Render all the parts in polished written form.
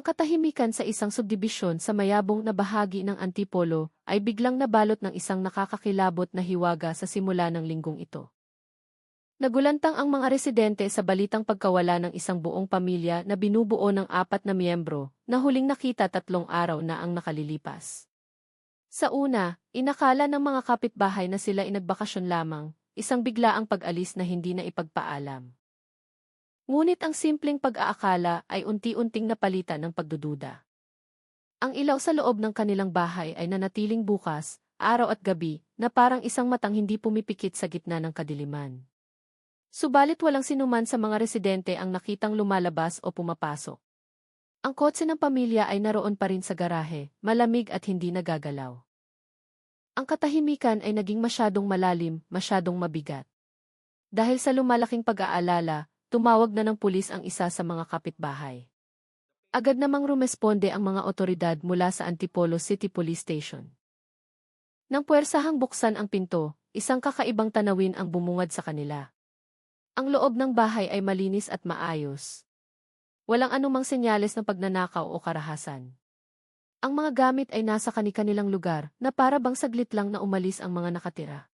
Ang katahimikan sa isang subdibisyon sa mayabong na bahagi ng Antipolo ay biglang nabalot ng isang nakakakilabot na hiwaga sa simula ng linggong ito. Nagulantang ang mga residente sa balitang pagkawala ng isang buong pamilya na binubuo ng 4 na miyembro na huling nakita 3 araw na ang nakalilipas. Sa una, inakala ng mga kapitbahay na sila inagbakasyon lamang, isang biglaang pag-alis na hindi na ipagpaalam. Ngunit ang simpleng pag-aakala ay unti-unting napalitan ng pagdududa. Ang ilaw sa loob ng kanilang bahay ay nanatiling bukas, araw at gabi, na parang isang matang hindi pumipikit sa gitna ng kadiliman. Subalit walang sinuman sa mga residente ang nakitang lumalabas o pumapasok. Ang kotse ng pamilya ay naroon pa rin sa garahe, malamig at hindi nagagalaw. Ang katahimikan ay naging masyadong malalim, masyadong mabigat. Dahil sa lumalaking pag-aalala, tumawag na ng pulis ang isa sa mga kapitbahay. Agad namang rumesponde ang mga otoridad mula sa Antipolo City Police Station. Nang puwersahang buksan ang pinto, isang kakaibang tanawin ang bumungad sa kanila. Ang loob ng bahay ay malinis at maayos. Walang anumang senyales ng pagnanakaw o karahasan. Ang mga gamit ay nasa kani-kanilang lugar na para bang saglit lang na umalis ang mga nakatira.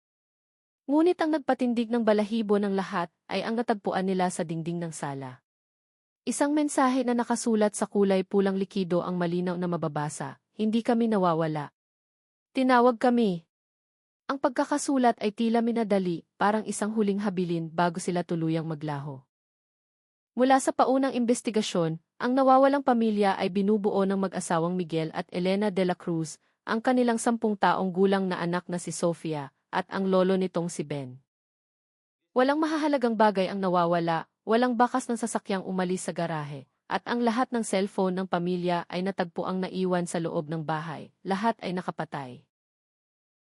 Ngunit ang nagpatindig ng balahibo ng lahat ay ang natagpuan nila sa dingding ng sala. Isang mensahe na nakasulat sa kulay pulang likido ang malinaw na mababasa, "Hindi kami nawawala. Tinawag kami." Ang pagkakasulat ay tila minadali, parang isang huling habilin bago sila tuluyang maglaho. Mula sa paunang imbestigasyon, ang nawawalang pamilya ay binubuo ng mag-asawang Miguel at Elena de la Cruz, ang kanilang 10 taong gulang na anak na si Sofia, at ang lolo nitong si Ben. Walang mahahalagang bagay ang nawawala, walang bakas ng sasakyang umalis sa garahe, at ang lahat ng cellphone ng pamilya ay natagpuang naiwan sa loob ng bahay, lahat ay nakapatay.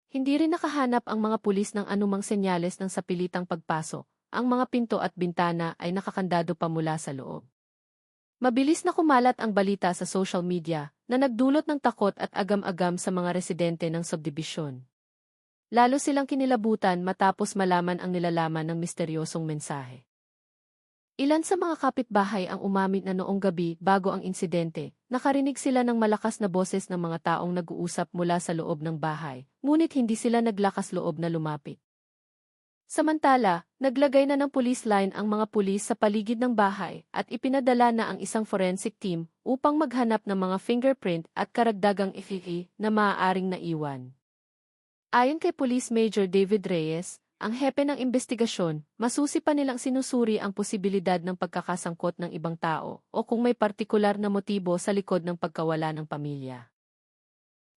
Hindi rin nakahanap ang mga pulis ng anumang senyales ng sapilitang pagpasok. Ang mga pinto at bintana ay nakakandado pa mula sa loob. Mabilis na kumalat ang balita sa social media na nagdulot ng takot at agam-agam sa mga residente ng subdibisyon. Lalo silang kinilabutan matapos malaman ang nilalaman ng misteryosong mensahe. Ilan sa mga kapitbahay ang umamin na noong gabi bago ang insidente, nakarinig sila ng malakas na boses ng mga taong nag-uusap mula sa loob ng bahay, ngunit hindi sila naglakas loob na lumapit. Samantala, naglagay na ng police line ang mga pulis sa paligid ng bahay at ipinadala na ang isang forensic team upang maghanap ng mga fingerprint at karagdagang effigy na maaaring naiwan. Ayon kay Police Major David Reyes, ang hepe ng investigasyon, masusi pa nilang sinusuri ang posibilidad ng pagkakasangkot ng ibang tao o kung may partikular na motibo sa likod ng pagkawala ng pamilya.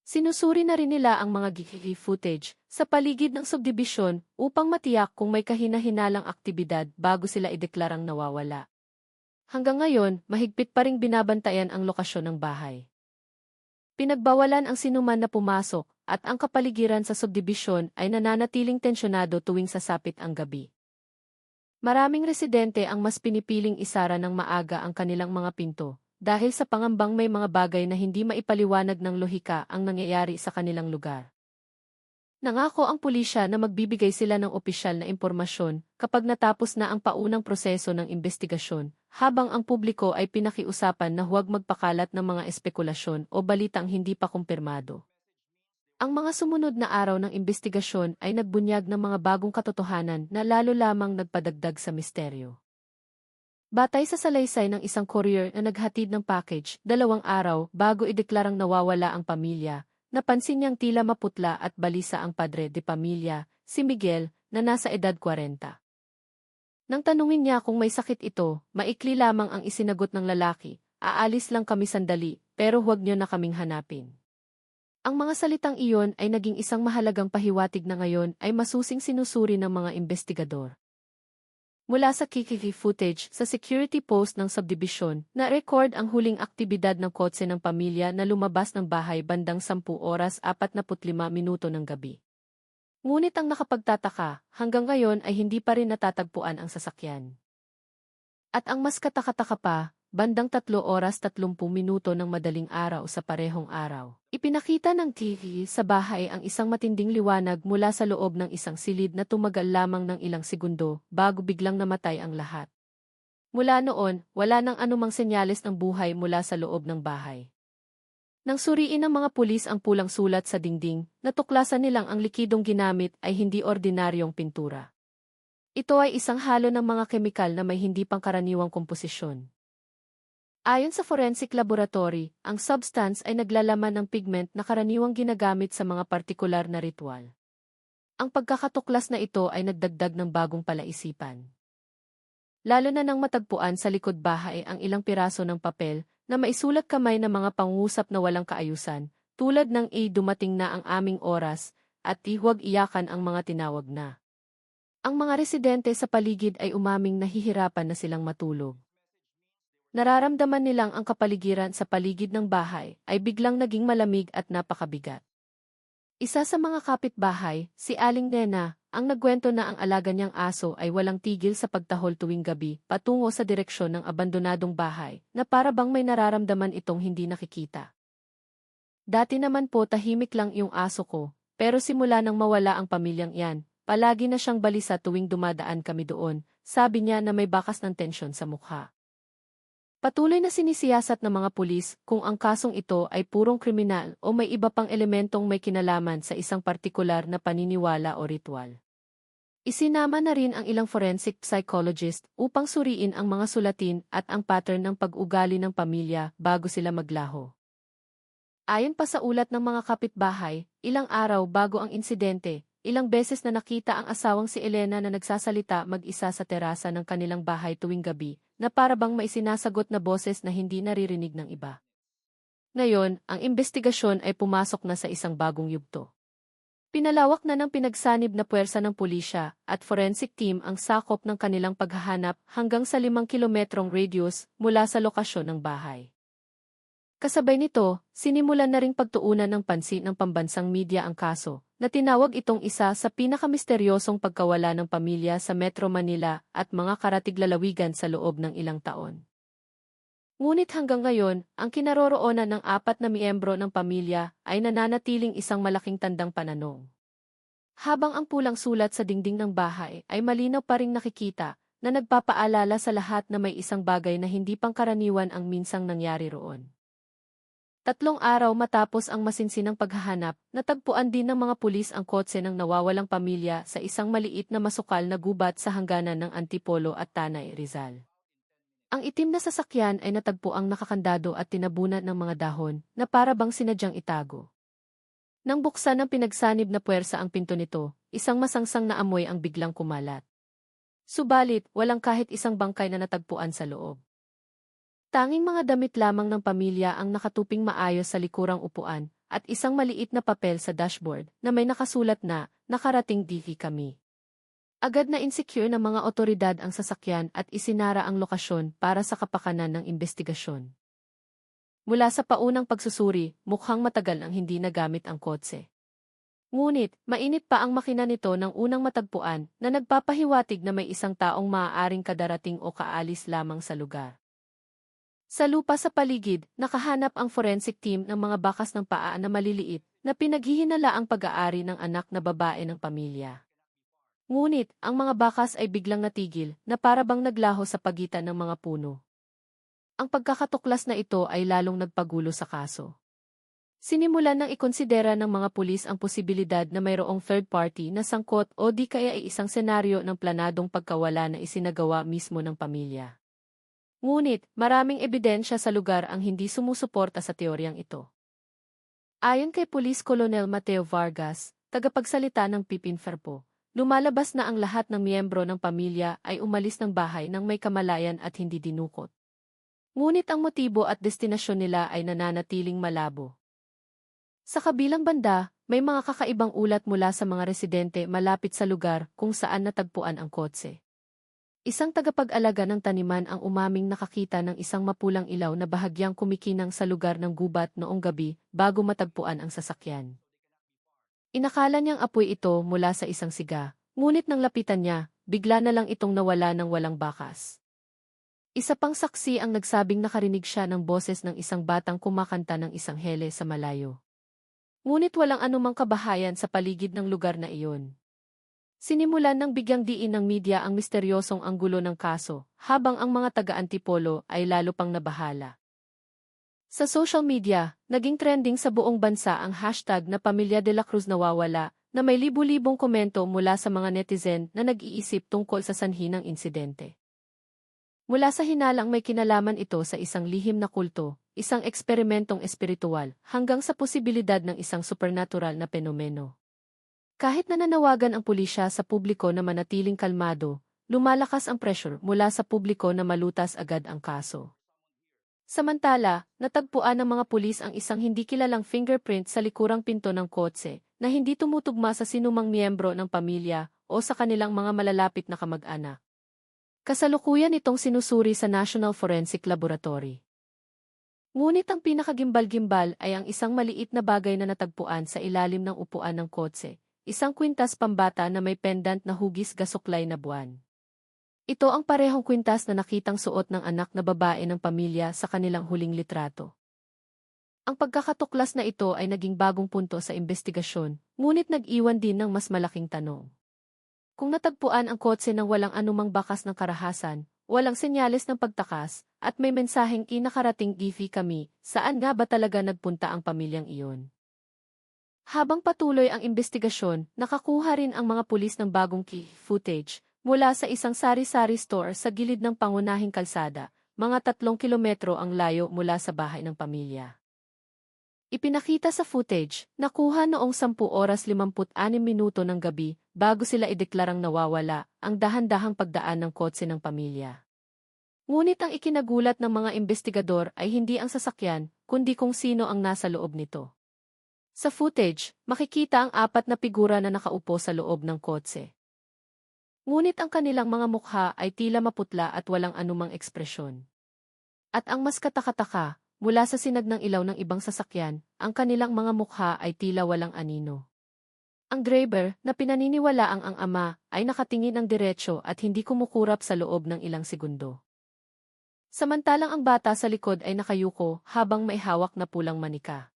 Sinusuri na rin nila ang mga GCCTV footage sa paligid ng subdibisyon upang matiyak kung may kahina-hinalang aktibidad bago sila ideklarang nawawala. Hanggang ngayon, mahigpit pa ring binabantayan ang lokasyon ng bahay. Pinagbawalan ang sinuman na pumasok at ang kapaligiran sa subdibisyon ay nananatiling tensyonado tuwing sasapit ang gabi. Maraming residente ang mas pinipiling isara ng maaga ang kanilang mga pinto, dahil sa pangambang may mga bagay na hindi maipaliwanag ng lohika ang nangyayari sa kanilang lugar. Nangako ang pulisya na magbibigay sila ng opisyal na impormasyon kapag natapos na ang paunang proseso ng investigasyon, habang ang publiko ay pinakiusapan na huwag magpakalat ng mga espekulasyon o balitang hindi pa kumpirmado. Ang mga sumunod na araw ng investigasyon ay nagbunyag ng mga bagong katotohanan na lalo lamang nagpadagdag sa misteryo. Batay sa salaysay ng isang courier na naghatid ng package, 2 araw bago ideklarang nawawala ang pamilya, napansin niyang tila maputla at balisa ang padre de pamilya, si Miguel, na nasa edad 40. Nang tanungin niya kung may sakit ito, maikli lamang ang isinagot ng lalaki, "Aalis lang kami sandali, pero huwag niyo na kaming hanapin." Ang mga salitang iyon ay naging isang mahalagang pahiwatig na ngayon ay masusing sinusuri ng mga investigador. Mula sa CCTV footage sa security post ng subdibisyon, na-record ang huling aktibidad ng kotse ng pamilya na lumabas ng bahay bandang 10:45 ng gabi. Ngunit ang nakapagtataka, hanggang ngayon ay hindi pa rin natatagpuan ang sasakyan. At ang mas katakataka pa, bandang 3:30 ng madaling araw sa parehong araw, ipinakita ng TV sa bahay ang isang matinding liwanag mula sa loob ng isang silid na tumagal lamang ng ilang segundo bago biglang namatay ang lahat. Mula noon, wala nang anumang senyales ng buhay mula sa loob ng bahay. Nang suriin ng mga pulis ang pulang sulat sa dingding, natuklasan nilang ang likidong ginamit ay hindi ordinaryong pintura. Ito ay isang halo ng mga kemikal na may hindi pangkaraniwang komposisyon. Ayon sa forensic laboratory, ang substance ay naglalaman ng pigment na karaniwang ginagamit sa mga partikular na ritual. Ang pagkakatuklas na ito ay nagdagdag ng bagong palaisipan. Lalo na nang matagpuan sa likod bahay ang ilang piraso ng papel na maisulat kamay ng mga pangusap na walang kaayusan, tulad ng dumating na ang aming oras at huwag iyakan ang mga tinawag na. Ang mga residente sa paligid ay umaming nahihirapan na silang matulog. Nararamdaman nilang ang kapaligiran sa paligid ng bahay ay biglang naging malamig at napakabigat. Isa sa mga kapitbahay, si Aling Nena, ang nagkwento na ang alaga niyang aso ay walang tigil sa pagtahol tuwing gabi patungo sa direksyon ng abandonadong bahay na para bang may nararamdaman itong hindi nakikita. Dati naman po tahimik lang yung aso ko, pero simula nang mawala ang pamilyang iyan, palagi na siyang balisa tuwing dumadaan kami doon, sabi niya na may bakas ng tensyon sa mukha. Patuloy na sinisiyasat ng mga pulis kung ang kasong ito ay purong kriminal o may iba pang elementong may kinalaman sa isang partikular na paniniwala o ritual. Isinama na rin ang ilang forensic psychologist upang suriin ang mga sulatin at ang pattern ng pag-ugali ng pamilya bago sila maglaho. Ayon pa sa ulat ng mga kapitbahay, ilang araw bago ang insidente, ilang beses na nakita ang asawang si Elena na nagsasalita mag-isa sa terasa ng kanilang bahay tuwing gabi, na para bang may sinasagot na boses na hindi naririnig ng iba. Ngayon, ang investigasyon ay pumasok na sa isang bagong yugto. Pinalawak na ng pinagsanib na puwersa ng pulisya at forensic team ang sakop ng kanilang paghahanap hanggang sa 5 kilometrong radius mula sa lokasyon ng bahay. Kasabay nito, sinimulan na ring pagtuunan ng pansin ng pambansang media ang kaso, na tinawag itong isa sa pinakamisteryosong pagkawala ng pamilya sa Metro Manila at mga karatig lalawigan sa loob ng ilang taon. Ngunit hanggang ngayon, ang kinaroroonan ng 4 na miyembro ng pamilya ay nananatiling isang malaking tandang pananong. Habang ang pulang sulat sa dingding ng bahay ay malinaw pa ring nakikita na nagpapaalala sa lahat na may isang bagay na hindi pangkaraniwan ang minsang nangyari roon. 3 araw matapos ang masinsinang paghahanap, natagpuan din ng mga pulis ang kotse ng nawawalang pamilya sa isang maliit na masukal na gubat sa hangganan ng Antipolo at Tanay, Rizal. Ang itim na sasakyan ay natagpuang nakakandado at tinabunan ng mga dahon na para bang sinadyang itago. Nang buksan ng pinagsanib na puwersa ang pinto nito, isang masangsang na amoy ang biglang kumalat. Subalit, walang kahit isang bangkay na natagpuan sa loob. Tanging mga damit lamang ng pamilya ang nakatuping maayos sa likurang upuan at isang maliit na papel sa dashboard na may nakasulat na, "Nakarating dito kami." Agad na insecure ng mga otoridad ang sasakyan at isinara ang lokasyon para sa kapakanan ng investigasyon. Mula sa paunang pagsusuri, mukhang matagal ang hindi nagamit ang kotse. Ngunit, mainit pa ang makina nito ng unang matagpuan na nagpapahiwatig na may isang taong maaaring kadarating o kaalis lamang sa lugar. Sa lupa sa paligid, nakahanap ang forensic team ng mga bakas ng paa na maliliit na pinaghihinala ang pag-aari ng anak na babae ng pamilya. Ngunit, ang mga bakas ay biglang natigil na para bang naglaho sa pagitan ng mga puno. Ang pagkakatuklas na ito ay lalong nagpagulo sa kaso. Sinimulan ng ikonsidera ng mga pulis ang posibilidad na mayroong third party na sangkot o di kaya ay isang senaryo ng planadong pagkawala na isinagawa mismo ng pamilya. Ngunit, maraming ebidensya sa lugar ang hindi sumusuporta sa teoryang ito. Ayon kay Police Colonel Mateo Vargas, tagapagsalita ng PIPINFERPO, lumalabas na ang lahat ng miyembro ng pamilya ay umalis ng bahay nang may kamalayan at hindi dinukot. Ngunit ang motibo at destinasyon nila ay nananatiling malabo. Sa kabilang banda, may mga kakaibang ulat mula sa mga residente malapit sa lugar kung saan natagpuan ang kotse. Isang tagapag-alaga ng taniman ang umaming nakakita ng isang mapulang ilaw na bahagyang kumikinang sa lugar ng gubat noong gabi bago matagpuan ang sasakyan. Inakala niyang apoy ito mula sa isang siga, ngunit nang lapitan niya, bigla na lang itong nawala ng walang bakas. Isa pang saksi ang nagsabing nakarinig siya ng boses ng isang batang kumakanta ng isang hele sa malayo. Ngunit walang anumang kabahayan sa paligid ng lugar na iyon. Sinimulan ng bigyang diin ng media ang misteryosong anggulo ng kaso, habang ang mga taga-Antipolo ay lalo pang nabahala. Sa social media, naging trending sa buong bansa ang hashtag na Pamilya de la Cruz nawawala, na may libu-libong komento mula sa mga netizen na nag-iisip tungkol sa sanhi ng insidente. Mula sa hinalang may kinalaman ito sa isang lihim na kulto, isang eksperimentong espiritual, hanggang sa posibilidad ng isang supernatural na penomeno. Kahit nananawagan ang pulisya sa publiko na manatiling kalmado, lumalakas ang pressure mula sa publiko na malutas agad ang kaso. Samantala, natagpuan ng mga pulis ang isang hindi kilalang fingerprint sa likurang pinto ng kotse na hindi tumutugma sa sinumang miyembro ng pamilya o sa kanilang mga malalapit na kamag-anak. Kasalukuyan itong sinusuri sa National Forensic Laboratory. Ngunit ang pinakagimbal-gimbal ay ang isang maliit na bagay na natagpuan sa ilalim ng upuan ng kotse, isang kwintas pambata na may pendant na hugis gasuklay na buwan. Ito ang parehong kwintas na nakitang suot ng anak na babae ng pamilya sa kanilang huling litrato. Ang pagkakatuklas na ito ay naging bagong punto sa investigasyon, ngunit nag-iwan din ng mas malaking tanong. Kung natagpuan ang kotse ng walang anumang bakas ng karahasan, walang senyales ng pagtakas, at may mensaheng inakarating "Gifi kami", saan nga ba talaga nagpunta ang pamilyang iyon? Habang patuloy ang investigasyon, nakakuha rin ang mga pulis ng bagong key footage mula sa isang sari-sari store sa gilid ng pangunahing kalsada, mga 3 kilometro ang layo mula sa bahay ng pamilya. Ipinakita sa footage, nakuha noong 10:56 ng gabi, bago sila ideklarang nawawala, ang dahan-dahang pagdaan ng kotse ng pamilya. Ngunit ang ikinagulat ng mga investigador ay hindi ang sasakyan, kundi kung sino ang nasa loob nito. Sa footage, makikita ang 4 na figura na nakaupo sa loob ng kotse. Ngunit ang kanilang mga mukha ay tila maputla at walang anumang ekspresyon. At ang mas katakataka, mula sa sinag ng ilaw ng ibang sasakyan, ang kanilang mga mukha ay tila walang anino. Ang driver, na pinaniniwalaang ang ama, ay nakatingin ng diretsyo at hindi kumukurap sa loob ng ilang segundo. Samantalang ang bata sa likod ay nakayuko habang may hawak na pulang manika.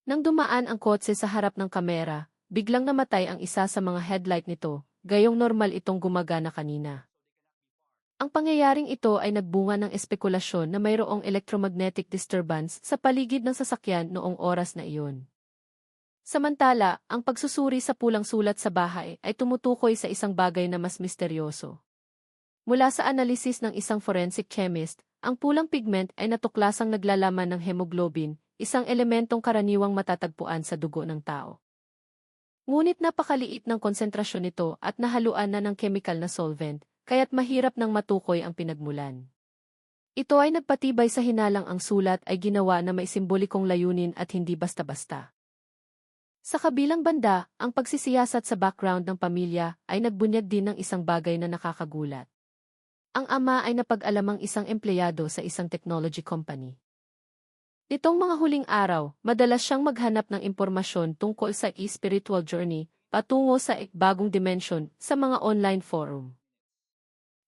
Nang dumaan ang kotse sa harap ng kamera, biglang namatay ang isa sa mga headlight nito, gayong normal itong gumagana kanina. Ang pangyayaring ito ay nagbunga ng espekulasyon na mayroong electromagnetic disturbance sa paligid ng sasakyan noong oras na iyon. Samantala, ang pagsusuri sa pulang sulat sa bahay ay tumutukoy sa isang bagay na mas misteryoso. Mula sa analisis ng isang forensic chemist, ang pulang pigment ay natuklasang naglalaman ng hemoglobin, isang elementong karaniwang matatagpuan sa dugo ng tao. Ngunit napakaliit ng konsentrasyon nito at nahaluan na ng chemical na solvent, kaya't mahirap nang matukoy ang pinagmulan. Ito ay nagpatibay sa hinalang ang sulat ay ginawa na may simbolikong layunin at hindi basta-basta. Sa kabilang banda, ang pagsisiyasat sa background ng pamilya ay nagbunyag din ng isang bagay na nakakagulat. Ang ama ay napag-alamang isang empleyado sa isang technology company. Nitong mga huling araw, madalas siyang maghanap ng impormasyon tungkol sa spiritual journey, patungo sa bagong dimension, sa mga online forum.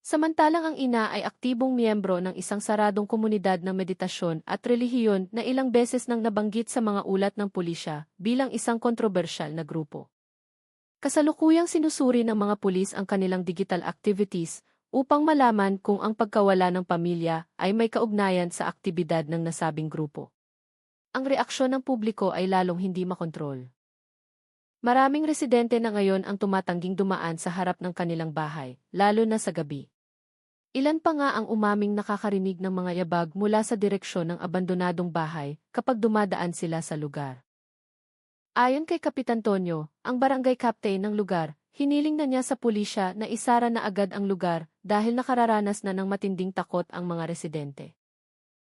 Samantalang ang ina ay aktibong miyembro ng isang saradong komunidad ng meditasyon at relihiyon na ilang beses nang nabanggit sa mga ulat ng pulisya bilang isang kontrobersyal na grupo. Kasalukuyang sinusuri ng mga pulis ang kanilang digital activities upang malaman kung ang pagkawala ng pamilya ay may kaugnayan sa aktibidad ng nasabing grupo. Ang reaksyon ng publiko ay lalong hindi makontrol. Maraming residente na ngayon ang tumatangging dumaan sa harap ng kanilang bahay, lalo na sa gabi. Ilan pa nga ang umaming nakakarinig ng mga yabag mula sa direksyon ng abandonadong bahay kapag dumadaan sila sa lugar. Ayon kay Kapitan Tonyo, ang barangay captain ng lugar, hiniling na niya sa pulisya na isara na agad ang lugar dahil nakararanas na ng matinding takot ang mga residente.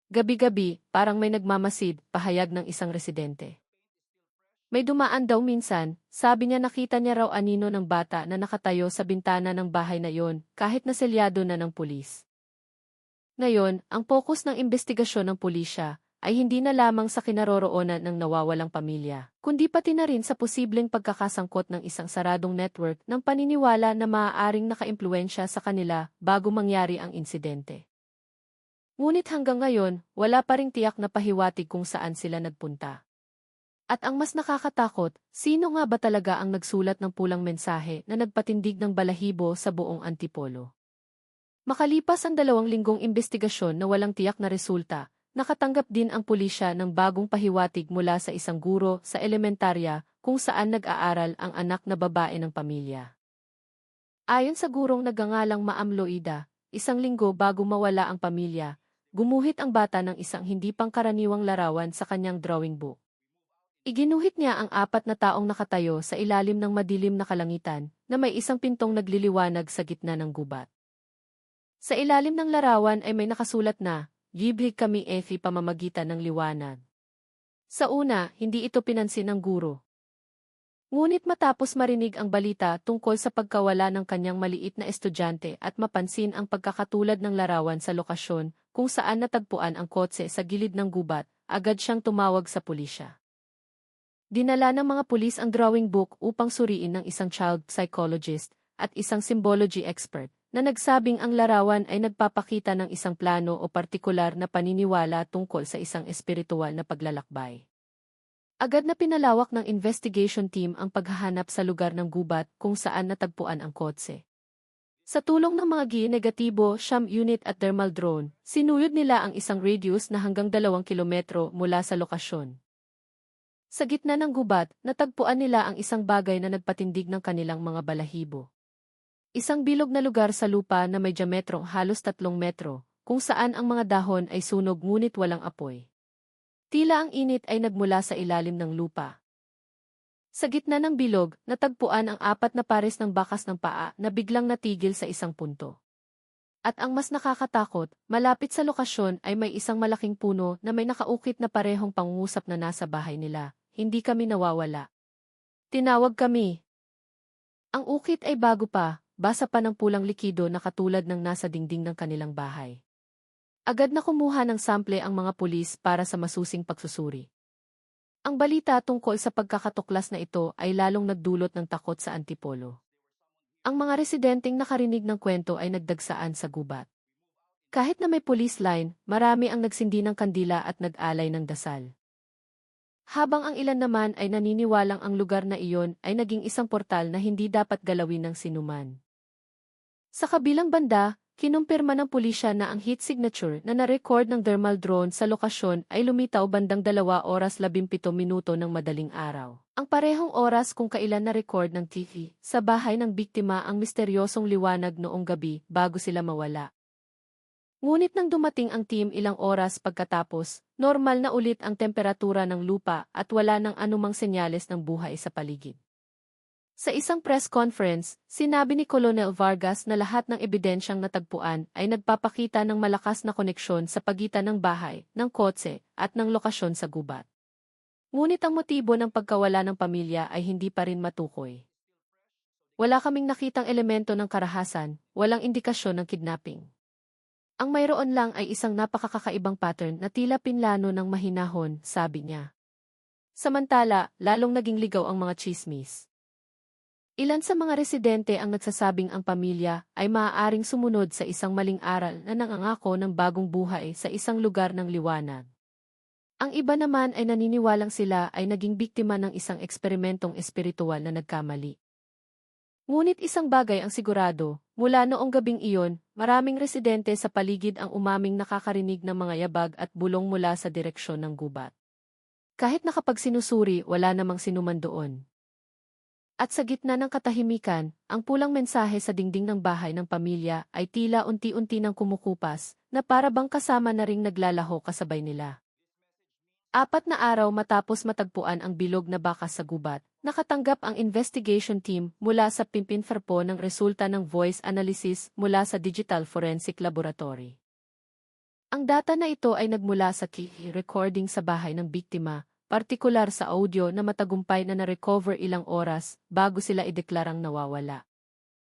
Gabi-gabi, parang may nagmamasid, pahayag ng isang residente. May dumaan daw minsan, sabi niya nakita niya raw anino ng bata na nakatayo sa bintana ng bahay na yon, kahit naselyado na ng pulis. Ngayon, ang focus ng investigasyon ng pulisya ay hindi na lamang sa kinaroroonan ng nawawalang pamilya, kundi pati na rin sa posibleng pagkakasangkot ng isang saradong network ng paniniwala na maaaring nakaimpluwensya sa kanila bago mangyari ang insidente. Ngunit hanggang ngayon, wala pa ring tiyak na pahiwatig kung saan sila nagpunta. At ang mas nakakatakot, sino nga ba talaga ang nagsulat ng pulang mensahe na nagpatindig ng balahibo sa buong Antipolo? Makalipas ang 2 linggong imbestigasyon na walang tiyak na resulta, nakatanggap din ang pulisya ng bagong pahiwatig mula sa isang guro sa elementarya kung saan nag-aaral ang anak na babae ng pamilya. Ayon sa gurong nagngangalang Ma'am Loida, 1 linggo bago mawala ang pamilya, gumuhit ang bata ng isang hindi pangkaraniwang larawan sa kanyang drawing book. Iginuhit niya ang 4 na taong nakatayo sa ilalim ng madilim na kalangitan na may isang pintong nagliliwanag sa gitna ng gubat. Sa ilalim ng larawan ay may nakasulat na, "Libre kami Efi pamamagitan ng liwanag." Sa una, hindi ito pinansin ng guro. Ngunit matapos marinig ang balita tungkol sa pagkawala ng kanyang maliit na estudyante at mapansin ang pagkakatulad ng larawan sa lokasyon kung saan natagpuan ang kotse sa gilid ng gubat, agad siyang tumawag sa pulisya. Dinala ng mga pulis ang drawing book upang suriin ng isang child psychologist at isang symbology expert na nagsabing ang larawan ay nagpapakita ng isang plano o partikular na paniniwala tungkol sa isang espiritual na paglalakbay. Agad na pinalawak ng investigation team ang paghahanap sa lugar ng gubat kung saan natagpuan ang kotse. Sa tulong ng mga negatibo, SHAM unit at thermal drone, sinuyod nila ang isang radius na hanggang 2 kilometro mula sa lokasyon. Sa gitna ng gubat, natagpuan nila ang isang bagay na nagpatindig ng kanilang mga balahibo. Isang bilog na lugar sa lupa na may diametrong halos 3 metro, kung saan ang mga dahon ay sunog ngunit walang apoy. Tila ang init ay nagmula sa ilalim ng lupa. Sa gitna ng bilog, natagpuan ang 4 na pares ng bakas ng paa na biglang natigil sa isang punto. At ang mas nakakatakot, malapit sa lokasyon ay may isang malaking puno na may nakaukit na parehong pangungusap na nasa bahay nila, "Hindi kami nawawala. Tinawag kami." Ang ukit ay bago pa, basa pa ng pulang likido na katulad ng nasa dingding ng kanilang bahay. Agad na kumuha ng sample ang mga pulis para sa masusing pagsusuri. Ang balita tungkol sa pagkakatuklas na ito ay lalong nagdulot ng takot sa Antipolo. Ang mga residenteng nakarinig ng kwento ay nagdagsaan sa gubat. Kahit na may police line, marami ang nagsindi ng kandila at nag-alay ng dasal. Habang ang ilan naman ay naniniwalang ang lugar na iyon ay naging isang portal na hindi dapat galawin ng sinuman. Sa kabilang banda, kinumpirma ng pulisya na ang heat signature na na-record ng thermal drone sa lokasyon ay lumitaw bandang 2 oras 17 minuto ng madaling araw. Ang parehong oras kung kailan na-record ng TV sa bahay ng biktima ang misteryosong liwanag noong gabi bago sila mawala. Ngunit nang dumating ang team ilang oras pagkatapos, normal na ulit ang temperatura ng lupa at wala nang anumang senyales ng buhay sa paligid. Sa isang press conference, sinabi ni Colonel Vargas na lahat ng ebidensyang natagpuan ay nagpapakita ng malakas na koneksyon sa pagitan ng bahay, ng kotse, at ng lokasyon sa gubat. Ngunit ang motibo ng pagkawala ng pamilya ay hindi pa rin matukoy. Wala kaming nakitang elemento ng karahasan, walang indikasyon ng kidnapping. Ang mayroon lang ay isang napakakakaibang pattern na tila pinlano ng mahinahon, sabi niya. Samantala, lalong naging ligaw ang mga tsismis. Ilan sa mga residente ang nagsasabing ang pamilya ay maaaring sumunod sa isang maling aral na nangangako ng bagong buhay sa isang lugar ng liwanag. Ang iba naman ay naniniwalang sila ay naging biktima ng isang eksperimentong espiritual na nagkamali. Ngunit isang bagay ang sigurado, mula noong gabing iyon, maraming residente sa paligid ang umaming nakakarinig ng mga yabag at bulong mula sa direksyon ng gubat. Kahit nakapagsinusuri, wala namang sinuman doon. At sa gitna ng katahimikan, ang pulang mensahe sa dingding ng bahay ng pamilya ay tila unti-unti nang kumukupas, na para bang kasama na ring naglalaho kasabay nila. 4 na araw matapos matagpuan ang bilog na bakas sa gubat, nakatanggap ang investigation team mula sa Pimpinfarpo ng resulta ng voice analysis mula sa Digital Forensic Laboratory. Ang data na ito ay nagmula sa key recording sa bahay ng biktima, partikular sa audio na matagumpay na na-recover ilang oras bago sila ideklarang nawawala.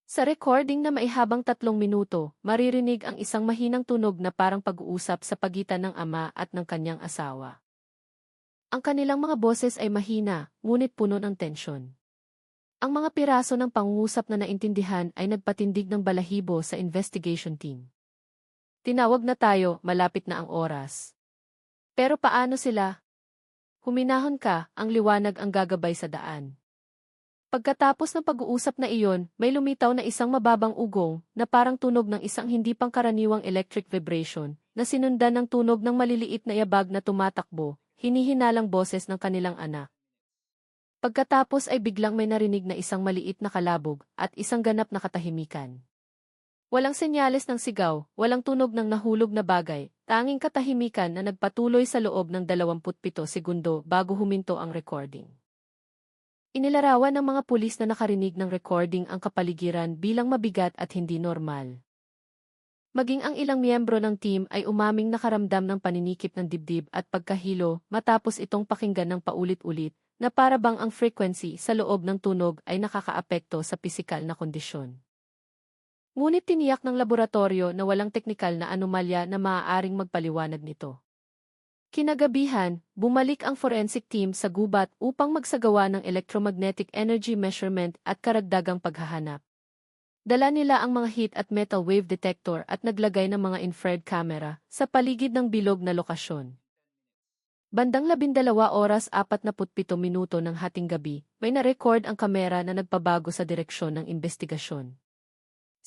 Sa recording na maihabang 3 minuto, maririnig ang isang mahinang tunog na parang pag-uusap sa pagitan ng ama at ng kanyang asawa. Ang kanilang mga boses ay mahina, ngunit puno ng tensyon. Ang mga piraso ng pangungusap na naintindihan ay nagpatindig ng balahibo sa investigation team. "Tinawag na tayo, malapit na ang oras." Pero paano sila? Huminahon ka, ang liwanag ang gagabay sa daan. Pagkatapos ng pag-uusap na iyon, may lumitaw na isang mababang ugong na parang tunog ng isang hindi pangkaraniwang electric vibration na sinundan ng tunog ng maliliit na yabag na tumatakbo, hinihinalang boses ng kanilang anak. Pagkatapos ay biglang may narinig na isang maliit na kalabog at isang ganap na katahimikan. Walang senyales ng sigaw, walang tunog ng nahulog na bagay, tanging katahimikan na nagpatuloy sa loob ng 27 segundo bago huminto ang recording. Inilarawan ng mga pulis na nakarinig ng recording ang kapaligiran bilang mabigat at hindi normal. Maging ang ilang miyembro ng team ay umaming nakaramdam ng paninikip ng dibdib at pagkahilo matapos itong pakinggan ng paulit-ulit na para bang ang frequency sa loob ng tunog ay nakakaapekto sa pisikal na kondisyon. Ngunit tiniyak ng laboratorio na walang teknikal na anomalya na maaaring magpaliwanag nito. Kinagabihan, bumalik ang forensic team sa gubat upang magsagawa ng electromagnetic energy measurement at karagdagang paghahanap. Dala nila ang mga heat at metal wave detector at naglagay ng mga infrared camera sa paligid ng bilog na lokasyon. Bandang 12:47 ng hating gabi, may na-record ang kamera na nagpabago sa direksyon ng investigasyon.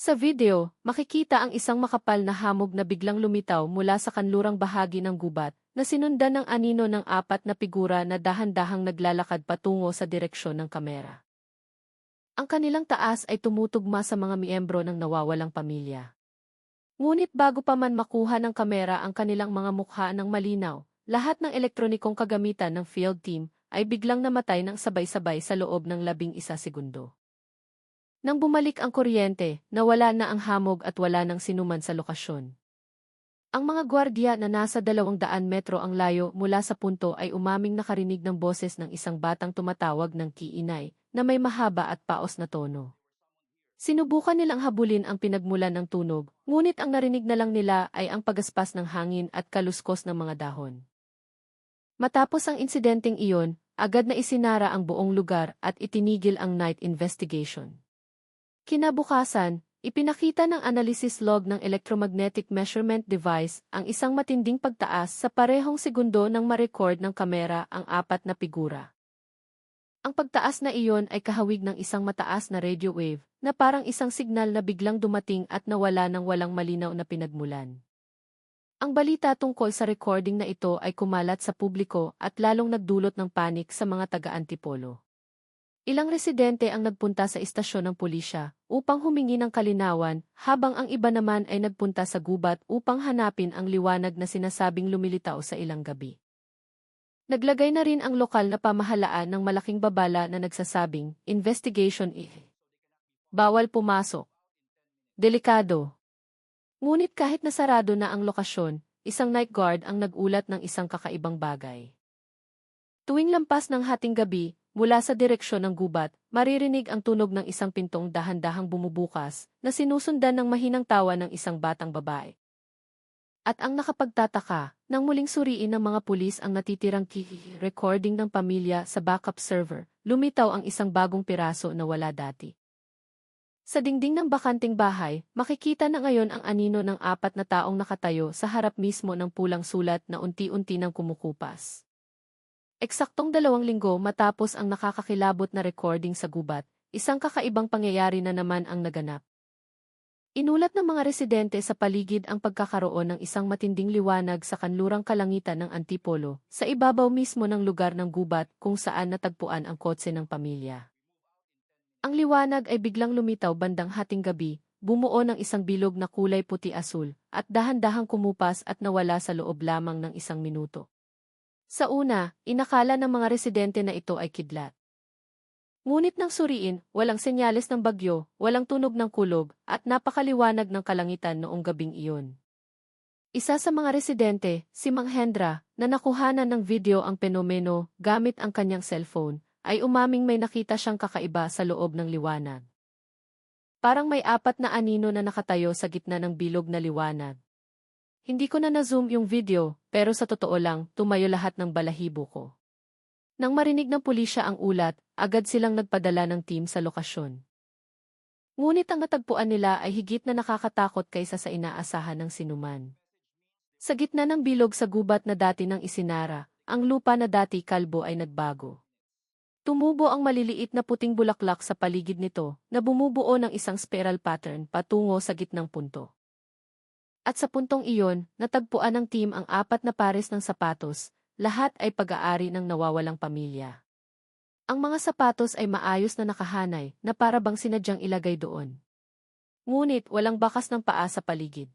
Sa video, makikita ang isang makapal na hamog na biglang lumitaw mula sa kanlurang bahagi ng gubat na sinundan ng anino ng apat na figura na dahan-dahang naglalakad patungo sa direksyon ng kamera. Ang kanilang taas ay tumutugma sa mga miyembro ng nawawalang pamilya. Ngunit bago pa man makuha ng kamera ang kanilang mga mukha ng malinaw, lahat ng elektronikong kagamitan ng field team ay biglang namatay ng sabay-sabay sa loob ng 11 segundo. Nang bumalik ang kuryente, nawala na ang hamog at wala nang sinuman sa lokasyon. Ang mga gwardiya na nasa 200 metro ang layo mula sa punto ay umaming nakarinig ng boses ng isang batang tumatawag ng kiinay na may mahaba at paos na tono. Sinubukan nilang habulin ang pinagmulan ng tunog, ngunit ang narinig na lang nila ay ang pagaspas ng hangin at kaluskos ng mga dahon. Matapos ang insidenteng iyon, agad na isinara ang buong lugar at itinigil ang night investigation. Kinabukasan, ipinakita ng analysis log ng electromagnetic measurement device ang isang matinding pagtaas sa parehong segundo nang ma-record ng kamera ang apat na figura. Ang pagtaas na iyon ay kahawig ng isang mataas na radio wave na parang isang signal na biglang dumating at nawala ng walang malinaw na pinagmulan. Ang balita tungkol sa recording na ito ay kumalat sa publiko at lalong nagdulot ng panik sa mga taga-Antipolo. Ilang residente ang nagpunta sa istasyon ng pulisya upang humingi ng kalinawan habang ang iba naman ay nagpunta sa gubat upang hanapin ang liwanag na sinasabing lumilitaw sa ilang gabi. Naglagay na rin ang lokal na pamahalaan ng malaking babala na nagsasabing, investigation bawal pumasok. Delikado. Ngunit kahit nasarado na ang lokasyon, isang night guard ang nagulat ng isang kakaibang bagay. Tuwing lampas ng hating gabi, mula sa direksyon ng gubat, maririnig ang tunog ng isang pintong dahan-dahang bumubukas na sinusundan ng mahinang tawa ng isang batang babae. At ang nakapagtataka, nang muling suriin ng mga pulis ang natitirang recording ng pamilya sa backup server, lumitaw ang isang bagong piraso na wala dati. Sa dingding ng bakanting bahay, makikita na ngayon ang anino ng apat na taong nakatayo sa harap mismo ng pulang sulat na unti-unti nang kumukupas. Eksaktong 2 linggo matapos ang nakakakilabot na recording sa gubat, isang kakaibang pangyayari na naman ang naganap. Inulat ng mga residente sa paligid ang pagkakaroon ng isang matinding liwanag sa kanlurang kalangitan ng Antipolo, sa ibabaw mismo ng lugar ng gubat kung saan natagpuan ang kotse ng pamilya. Ang liwanag ay biglang lumitaw bandang hating gabi, bumuo ng isang bilog na kulay puti-asul, at dahan-dahang kumupas at nawala sa loob lamang ng 1 minuto. Sa una, inakala ng mga residente na ito ay kidlat. Ngunit nang suriin, walang senyales ng bagyo, walang tunog ng kulog, at napakaliwanag ng kalangitan noong gabing iyon. Isa sa mga residente, si Mang Hendra, na nakuhanan ng video ang penomeno gamit ang kanyang cellphone, ay umaming may nakita siyang kakaiba sa loob ng liwanag. Parang may 4 na anino na nakatayo sa gitna ng bilog na liwanag. Hindi ko na-zoom yung video, pero sa totoo lang, tumayo lahat ng balahibo ko. Nang marinig ng pulisya ang ulat, agad silang nagpadala ng team sa lokasyon. Ngunit ang natagpuan nila ay higit na nakakatakot kaysa sa inaasahan ng sinuman. Sa gitna ng bilog sa gubat na dati nang isinara, ang lupa na dati kalbo ay nagbago. Tumubo ang maliliit na puting bulaklak sa paligid nito na bumubuo ng isang spiral pattern patungo sa gitnang punto. At sa puntong iyon, natagpuan ng team ang 4 na pares ng sapatos, lahat ay pag-aari ng nawawalang pamilya. Ang mga sapatos ay maayos na nakahanay na para bang sinadyang ilagay doon. Ngunit walang bakas ng paa sa paligid.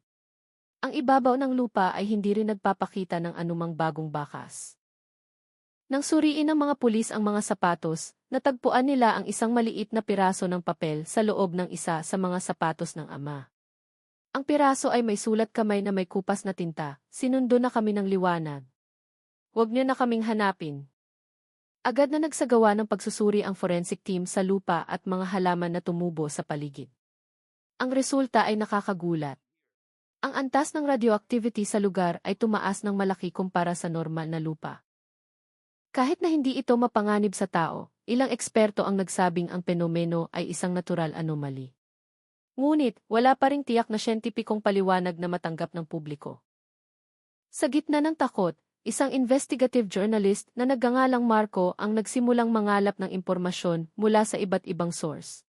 Ang ibabaw ng lupa ay hindi rin nagpapakita ng anumang bagong bakas. Nang suriin ng mga pulis ang mga sapatos, natagpuan nila ang isang maliit na piraso ng papel sa loob ng isa sa mga sapatos ng ama. Ang piraso ay may sulat kamay na may kupas na tinta, sinundo na kami ng liwanag. Huwag niyo na kaming hanapin. Agad na nagsagawa ng pagsusuri ang forensic team sa lupa at mga halaman na tumubo sa paligid. Ang resulta ay nakakagulat. Ang antas ng radioactivity sa lugar ay tumaas ng malaki kumpara sa normal na lupa. Kahit na hindi ito mapanganib sa tao, ilang eksperto ang nagsabing ang penomeno ay isang natural anomaly. Ngunit, wala pa ring tiyak na siyentipikong paliwanag na matanggap ng publiko. Sa gitna ng takot, isang investigative journalist na nagngangalang Marco ang nagsimulang mangalap ng impormasyon mula sa iba't ibang source.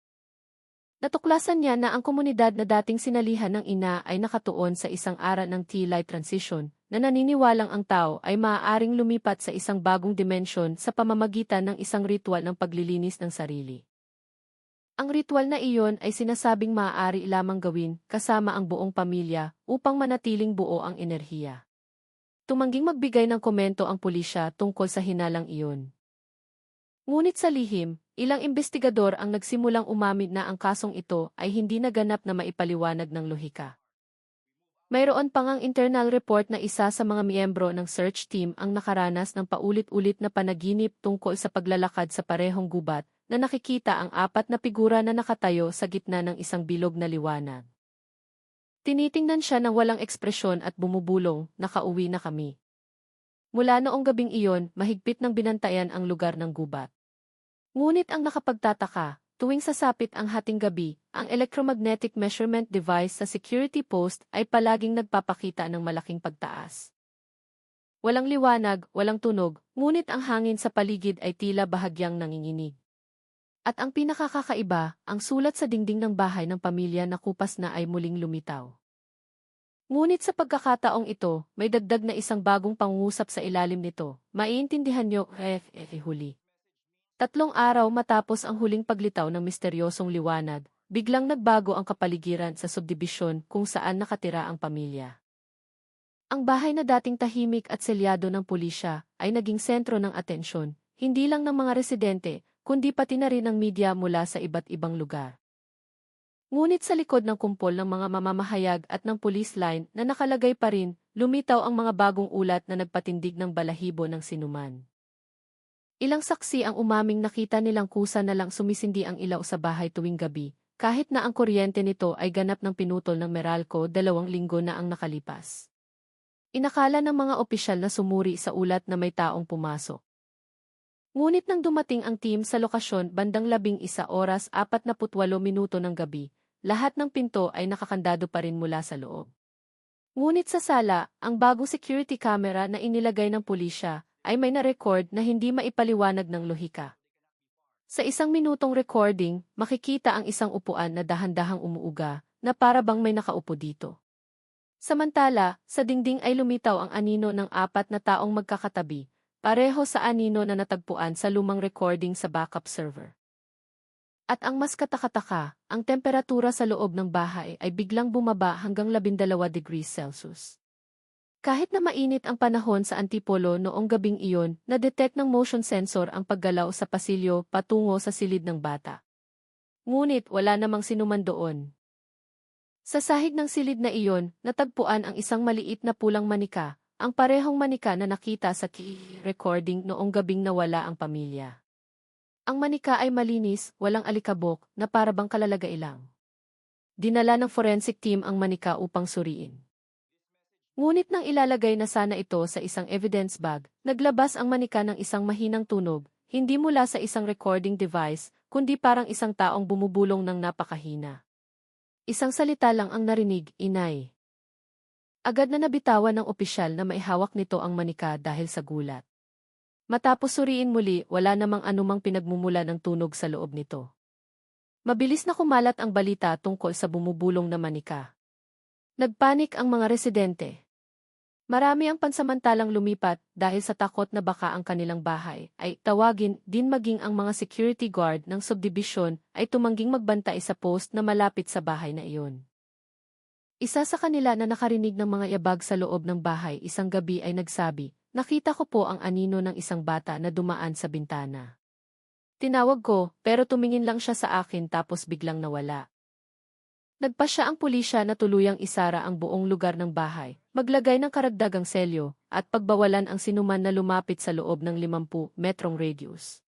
Natuklasan niya na ang komunidad na dating sinalihan ng ina ay nakatuon sa isang ara ng T-light transition, na naniniwalang ang tao ay maaaring lumipat sa isang bagong dimensyon sa pamamagitan ng isang ritual ng paglilinis ng sarili. Ang ritual na iyon ay sinasabing maaari lamang gawin kasama ang buong pamilya upang manatiling buo ang enerhiya. Tumangging magbigay ng komento ang pulisya tungkol sa hinalang iyon. Ngunit sa lihim, ilang investigador ang nagsimulang umamin na ang kasong ito ay hindi naganap na maipaliwanag ng lohika. Mayroon pang ang internal report na isa sa mga miyembro ng search team ang nakaranas ng paulit-ulit na panaginip tungkol sa paglalakad sa parehong gubat na nakikita ang 4 na figura na nakatayo sa gitna ng isang bilog na liwanag. Tinitingnan siya ng walang ekspresyon at bumubulong, "Nakauwi na kami." Mula noong gabing iyon, mahigpit ng binantayan ang lugar ng gubat. Ngunit ang nakapagtataka, tuwing sasapit ang hating gabi, ang electromagnetic measurement device sa security post ay palaging nagpapakita ng malaking pagtaas. Walang liwanag, walang tunog, ngunit ang hangin sa paligid ay tila bahagyang nanginginig. At ang pinakakakaiba, ang sulat sa dingding ng bahay ng pamilya na kupas na ay muling lumitaw. Ngunit sa pagkakataong ito, may dagdag na isang bagong pangungusap sa ilalim nito. Maiintindihan niyo, huli. 3 araw matapos ang huling paglitaw ng misteryosong liwanag, biglang nagbago ang kapaligiran sa subdibisyon kung saan nakatira ang pamilya. Ang bahay na dating tahimik at selyado ng pulisya ay naging sentro ng atensyon, hindi lang ng mga residente, kundi pati na rin ng media mula sa iba't ibang lugar. Ngunit sa likod ng kumpol ng mga mamamahayag at ng police line na nakalagay pa rin, lumitaw ang mga bagong ulat na nagpatindig ng balahibo ng sinuman. Ilang saksi ang umaming nakita nilang kusa na lang sumisindi ang ilaw sa bahay tuwing gabi, kahit na ang kuryente nito ay ganap ng pinutol ng Meralco 2 linggo na ang nakalipas. Inakala ng mga opisyal na sumuri sa ulat na may taong pumasok. Ngunit nang dumating ang team sa lokasyon bandang 11:48 ng gabi, lahat ng pinto ay nakakandado pa rin mula sa loob. Ngunit sa sala, ang bagong security camera na inilagay ng pulisya ay may na-record na hindi maipaliwanag ng lohika. Sa 1 minutong recording, makikita ang isang upuan na dahan-dahang umuuga, na para bang may nakaupo dito. Samantala, sa dingding ay lumitaw ang anino ng 4 na taong magkakatabi, pareho sa anino na natagpuan sa lumang recording sa backup server. At ang mas katakataka, ang temperatura sa loob ng bahay ay biglang bumaba hanggang 12 degrees Celsius. Kahit na mainit ang panahon sa Antipolo noong gabing iyon, na-detect ng motion sensor ang paggalaw sa pasilyo patungo sa silid ng bata. Ngunit wala namang sinuman doon. Sa sahig ng silid na iyon, natagpuan ang isang maliit na pulang manika, ang parehong manika na nakita sa recording noong gabing nawala ang pamilya. Ang manika ay malinis, walang alikabok, na para bang kalalagailang. Dinala ng forensic team ang manika upang suriin. Ngunit nang ilalagay na sana ito sa isang evidence bag, naglabas ang manika ng isang mahinang tunog, hindi mula sa isang recording device, kundi parang isang taong bumubulong ng napakahina. Isang salita lang ang narinig, "Inay." Agad na nabitawan ng opisyal na maihawak nito ang manika dahil sa gulat. Matapos suriin muli, wala namang anumang pinagmumula ng tunog sa loob nito. Mabilis na kumalat ang balita tungkol sa bumubulong na manika. Nagpanik ang mga residente. Marami ang pansamantalang lumipat dahil sa takot na baka ang kanilang bahay ay tawagin din, maging ang mga security guard ng subdivision ay tumangging magbantay sa post na malapit sa bahay na iyon. Isa sa kanila na nakarinig ng mga yabag sa loob ng bahay isang gabi ay nagsabi, "Nakita ko po ang anino ng isang bata na dumaan sa bintana. Tinawag ko pero tumingin lang siya sa akin tapos biglang nawala." Nagpasya ang pulisya na tuluyang isara ang buong lugar ng bahay, maglagay ng karagdagang selyo, at pagbawalan ang sinuman na lumapit sa loob ng 50 metrong radius.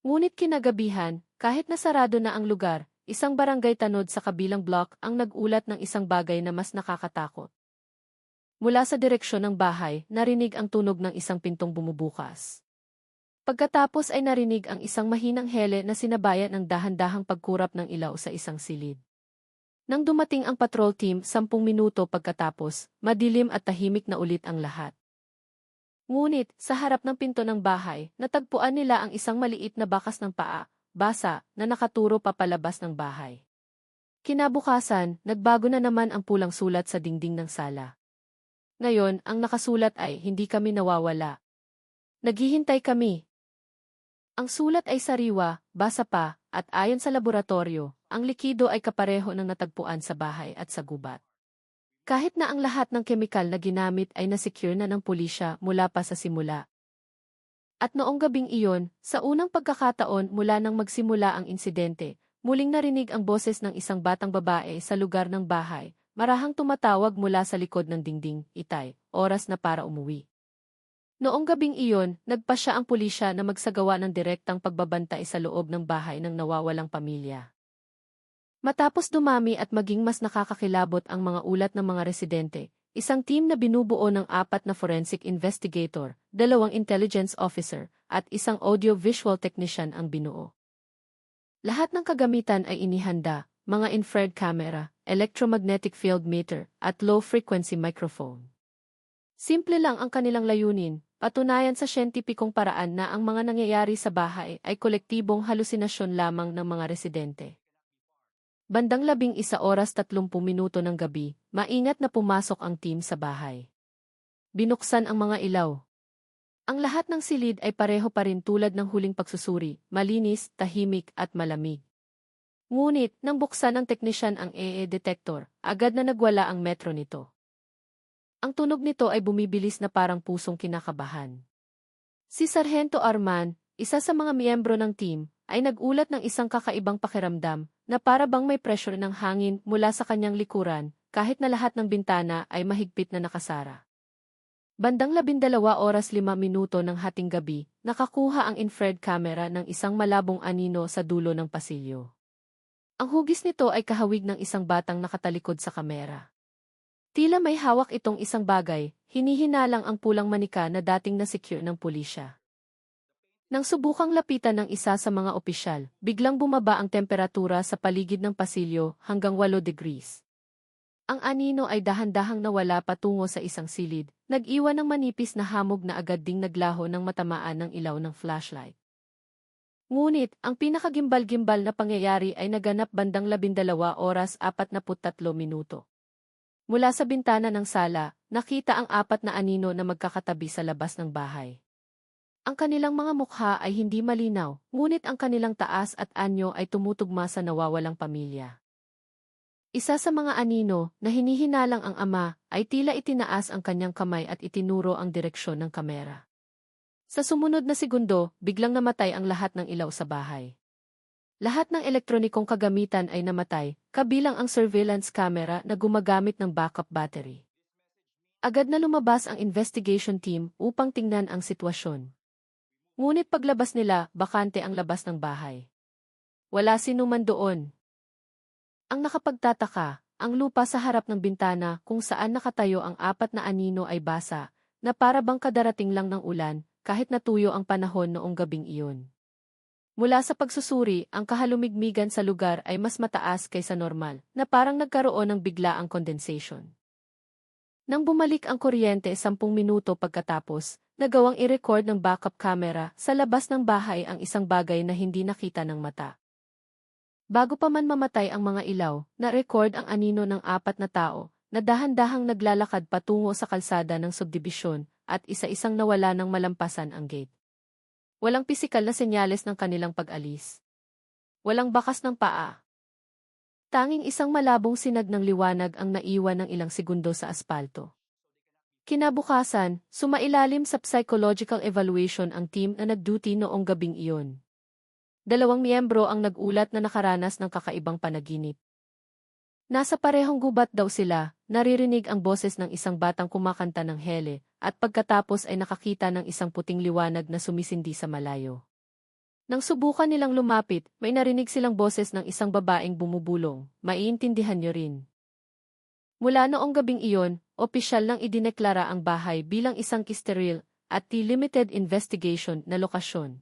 Ngunit kinagabihan, kahit nasarado na ang lugar, isang barangay tanod sa kabilang block ang nag-ulat ng isang bagay na mas nakakatakot. Mula sa direksyon ng bahay, narinig ang tunog ng isang pintong bumubukas. Pagkatapos ay narinig ang isang mahinang hele na sinabayan ng dahan-dahang pagkurap ng ilaw sa isang silid. Nang dumating ang patrol team 10 minuto pagkatapos, madilim at tahimik na ulit ang lahat. Ngunit, sa harap ng pinto ng bahay, natagpuan nila ang isang maliit na bakas ng paa, basa, na nakaturo papalabas ng bahay. Kinabukasan, nagbago na naman ang pulang sulat sa dingding ng sala. Ngayon, ang nakasulat ay, "Hindi kami nawawala. Naghihintay kami." Ang sulat ay sariwa, basa pa, at ayon sa laboratorio, ang likido ay kapareho ng natagpuan sa bahay at sa gubat. Kahit na ang lahat ng kemikal na ginamit ay nasecure na ng pulisya mula pa sa simula. At noong gabing iyon, sa unang pagkakataon mula nang magsimula ang insidente, muling narinig ang boses ng isang batang babae sa lugar ng bahay, marahang tumatawag mula sa likod ng dingding, "Itay, oras na para umuwi." Noong gabing iyon, nagpasya ang pulisya na magsagawa ng direktang pagbabantay sa loob ng bahay ng nawawalang pamilya. Matapos dumami at maging mas nakakakilabot ang mga ulat ng mga residente, isang team na binubuo ng 4 na forensic investigator, 2 intelligence officer, at isang audio-visual technician ang binuo. Lahat ng kagamitan ay inihanda, mga infrared camera, electromagnetic field meter, at low-frequency microphone. Simple lang ang kanilang layunin, patunayan sa siyentipikong paraan na ang mga nangyayari sa bahay ay kolektibong halusinasyon lamang ng mga residente. Bandang 11:30 ng gabi, maingat na pumasok ang team sa bahay. Binuksan ang mga ilaw. Ang lahat ng silid ay pareho pa rin tulad ng huling pagsusuri, malinis, tahimik at malamig. Ngunit, nang buksan ng teknisyan ang EE detector, agad na nagwala ang metro nito. Ang tunog nito ay bumibilis na parang pusong kinakabahan. Si Sargento Arman, isa sa mga miyembro ng team, ay nagulat ng isang kakaibang pakiramdam na para bang may pressure ng hangin mula sa kanyang likuran kahit na lahat ng bintana ay mahigpit na nakasara. Bandang 12:05 ng hating gabi, nakakuha ang infrared camera ng isang malabong anino sa dulo ng pasilyo. Ang hugis nito ay kahawig ng isang batang nakatalikod sa kamera. Tila may hawak itong isang bagay, hinihinalang ang pulang manika na dating na-secure ng pulisya. Nang subukang lapitan ng isa sa mga opisyal, biglang bumaba ang temperatura sa paligid ng pasilyo hanggang 8 degrees. Ang anino ay dahan-dahang nawala patungo sa isang silid, nag-iwan ng manipis na hamog na agad ding naglaho ng matamaan ng ilaw ng flashlight. Ngunit, ang pinakagimbal-gimbal na pangyayari ay naganap bandang 12:43. Mula sa bintana ng sala, nakita ang 4 na anino na magkakatabi sa labas ng bahay. Ang kanilang mga mukha ay hindi malinaw, ngunit ang kanilang taas at anyo ay tumutugma sa nawawalang pamilya. Isa sa mga anino, na hinihinalang ang ama, ay tila itinaas ang kanyang kamay at itinuro ang direksyon ng kamera. Sa sumunod na segundo, biglang namatay ang lahat ng ilaw sa bahay. Lahat ng elektronikong kagamitan ay namatay, kabilang ang surveillance camera na gumagamit ng backup battery. Agad na lumabas ang investigation team upang tingnan ang sitwasyon. Ngunit paglabas nila, bakante ang labas ng bahay. Wala sinuman doon. Ang nakapagtataka, ang lupa sa harap ng bintana kung saan nakatayo ang 4 na anino ay basa, na para bang kadarating lang ng ulan, kahit natuyo ang panahon noong gabing iyon. Mula sa pagsusuri, ang kahalumigmigan sa lugar ay mas mataas kaysa normal, na parang nagkaroon ng biglaang condensation. Nang bumalik ang kuryente 10 minuto pagkatapos, nagawang i-record ng backup camera sa labas ng bahay ang isang bagay na hindi nakita ng mata. Bago pa man mamatay ang mga ilaw, na-record ang anino ng 4 na tao na dahan-dahang naglalakad patungo sa kalsada ng subdibisyon at isa-isang nawala ng malampasan ang gate. Walang pisikal na senyales ng kanilang pag-alis. Walang bakas ng paa. Tanging isang malabong sinag ng liwanag ang naiwan ng ilang segundo sa aspalto. Kinabukasan, sumailalim sa psychological evaluation ang team na nag-duty noong gabing iyon. 2 miyembro ang nag-ulat na nakaranas ng kakaibang panaginip. Nasa parehong gubat daw sila, naririnig ang boses ng isang batang kumakanta ng hele, at pagkatapos ay nakakita ng isang puting liwanag na sumisindi sa malayo. Nang subukan nilang lumapit, may narinig silang boses ng isang babaeng bumubulong, maiintindihan niyo rin. Mula noong gabing iyon, opisyal nang idineklara ang bahay bilang isang sterile at limited investigation na lokasyon.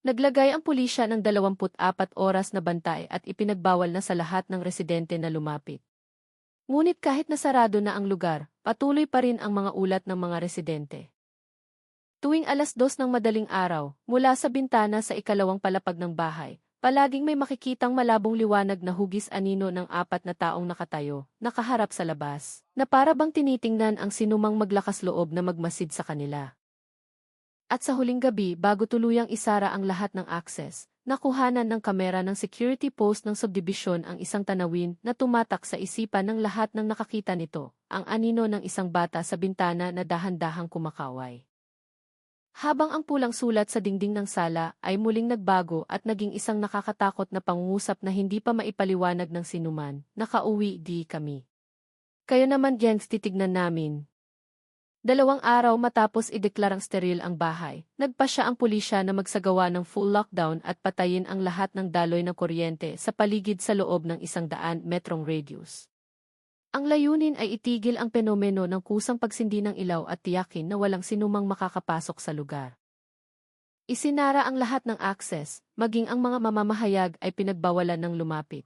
Naglagay ang pulisya ng 24 oras na bantay at ipinagbawal na sa lahat ng residente na lumapit. Ngunit kahit nasarado na ang lugar, patuloy pa rin ang mga ulat ng mga residente. Tuwing 2:00 ng madaling araw, mula sa bintana sa ikalawang palapag ng bahay, palaging may makikitang malabong liwanag na hugis anino ng 4 na taong nakatayo, nakaharap sa labas, na para bang tinitingnan ang sinumang maglakas loob na magmasid sa kanila. At sa huling gabi bago tuluyang isara ang lahat ng access, nakuhanan ng kamera ng security post ng subdibisyon ang isang tanawin na tumatak sa isipan ng lahat ng nakakita nito, ang anino ng isang bata sa bintana na dahan-dahang kumakaway. Habang ang pulang sulat sa dingding ng sala ay muling nagbago at naging isang nakakatakot na pangungusap na hindi pa maipaliwanag ng sinuman, nakauwi di kami. Kayo naman gents titignan namin. 2 araw matapos ideklarang steril ang bahay, nagpasya ang pulisya na magsagawa ng full lockdown at patayin ang lahat ng daloy ng kuryente sa paligid sa loob ng 100 metrong radius. Ang layunin ay itigil ang penomeno ng kusang pagsindi ng ilaw at tiyakin na walang sinumang makakapasok sa lugar. Isinara ang lahat ng access, maging ang mga mamamahayag ay pinagbawalan ng lumapit.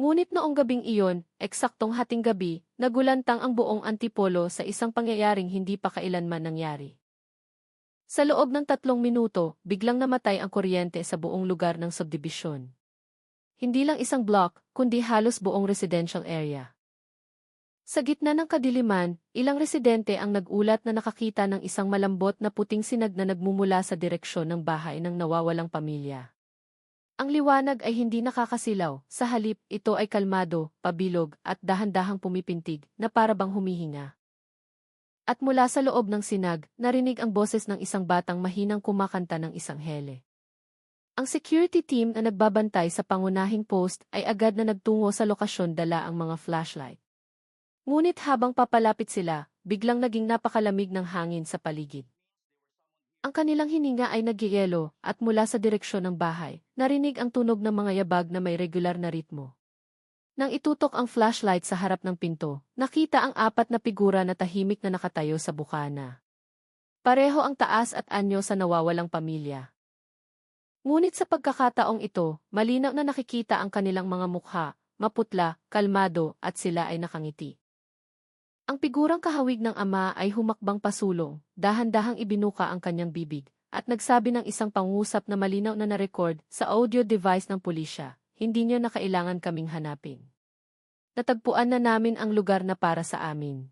Ngunit noong gabing iyon, eksaktong hating gabi, nagulantang ang buong Antipolo sa isang pangyayaring hindi pa kailanman nangyari. Sa loob ng 3 minuto, biglang namatay ang kuryente sa buong lugar ng subdibisyon. Hindi lang isang block, kundi halos buong residential area. Sa gitna ng kadiliman, ilang residente ang nag-ulat na nakakita ng isang malambot na puting sinag na nagmumula sa direksyon ng bahay ng nawawalang pamilya. Ang liwanag ay hindi nakakasilaw, sa halip ito ay kalmado, pabilog at dahan-dahang pumipintig na para bang humihinga. At mula sa loob ng sinag, narinig ang boses ng isang batang mahinang kumakanta ng isang hele. Ang security team na nagbabantay sa pangunahing post ay agad na nagtungo sa lokasyon dala ang mga flashlight. Ngunit habang papalapit sila, biglang naging napakalamig ng hangin sa paligid. Ang kanilang hininga ay nagyayelo at mula sa direksyon ng bahay, narinig ang tunog ng mga yabag na may regular na ritmo. Nang itutok ang flashlight sa harap ng pinto, nakita ang 4 na figura na tahimik na nakatayo sa bukana. Pareho ang taas at anyo sa nawawalang pamilya. Ngunit sa pagkakataong ito, malinaw na nakikita ang kanilang mga mukha, maputla, kalmado at sila ay nakangiti. Ang figurang kahawig ng ama ay humakbang pasulong, dahan-dahang ibinuka ang kanyang bibig, at nagsabi ng isang pangusap na malinaw na na-record sa audio device ng pulisya, hindi niyo na kailangan kaming hanapin. Natagpuan na namin ang lugar na para sa amin.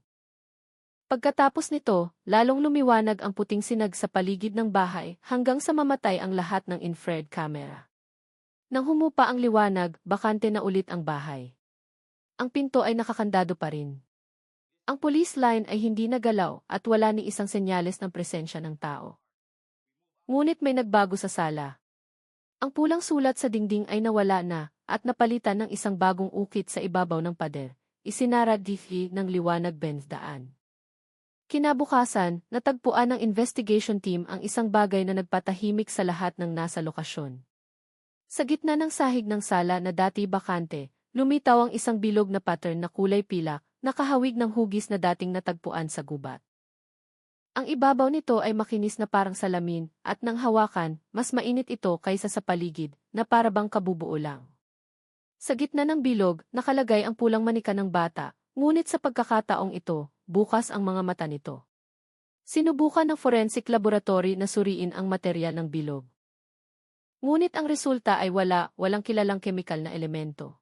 Pagkatapos nito, lalong lumiwanag ang puting sinag sa paligid ng bahay hanggang sa mamatay ang lahat ng infrared camera. Nang humupa ang liwanag, bakante na ulit ang bahay. Ang pinto ay nakakandado pa rin. Ang police line ay hindi nagalaw at wala ni isang senyales ng presensya ng tao. Ngunit may nagbago sa sala. Ang pulang sulat sa dingding ay nawala na at napalitan ng isang bagong ukit sa ibabaw ng pader, isinara ng liwanag bensdaan. Kinabukasan, natagpuan ng investigation team ang isang bagay na nagpatahimik sa lahat ng nasa lokasyon. Sa gitna ng sahig ng sala na dati bakante, lumitaw ang isang bilog na pattern na kulay pilak, nakahawig ng hugis na dating natagpuan sa gubat. Ang ibabaw nito ay makinis na parang salamin, at nang hawakan, mas mainit ito kaysa sa paligid, na para bang kabubuo lang. Sa gitna ng bilog, nakalagay ang pulang manika ng bata, ngunit sa pagkakataong ito, bukas ang mga mata nito. Sinubukan ng forensic laboratory na suriin ang materyal ng bilog. Ngunit ang resulta ay walang kilalang kemikal na elemento.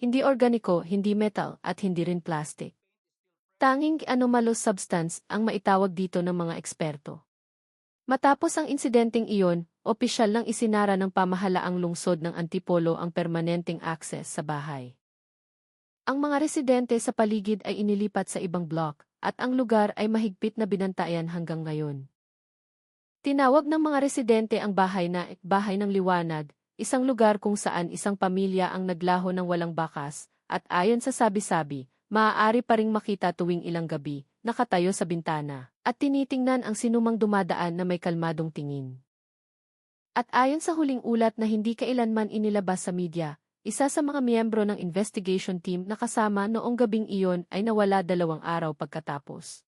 Hindi organiko, hindi metal, at hindi rin plastic. Tanging anomalous substance ang maitawag dito ng mga eksperto. Matapos ang insidenteng iyon, opisyal nang isinara ng pamahalaang lungsod ng Antipolo ang permanenteng access sa bahay. Ang mga residente sa paligid ay inilipat sa ibang block, at ang lugar ay mahigpit na binantayan hanggang ngayon. Tinawag ng mga residente ang bahay na bahay ng liwanag, isang lugar kung saan isang pamilya ang naglaho ng walang bakas, at ayon sa sabi-sabi, maaari pa ring makita tuwing ilang gabi, nakatayo sa bintana, at tinitingnan ang sinumang dumadaan na may kalmadong tingin. At ayon sa huling ulat na hindi kailanman inilabas sa media, isa sa mga miyembro ng investigation team na kasama noong gabing iyon ay nawala 2 araw pagkatapos.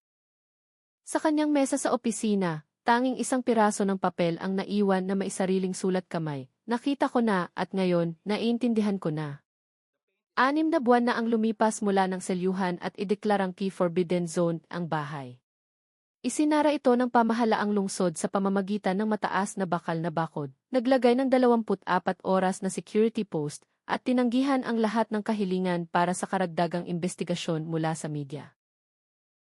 Sa kanyang mesa sa opisina, tanging isang piraso ng papel ang naiwan na may sariling sulat kamay. Nakita ko na at ngayon, naiintindihan ko na. 6 na buwan na ang lumipas mula ng selyuhan at ideklarang key forbidden zone ang bahay. Isinara ito ng pamahalaang lungsod sa pamamagitan ng mataas na bakal na bakod, naglagay ng 24 oras na security post, at tinanggihan ang lahat ng kahilingan para sa karagdagang investigasyon mula sa media.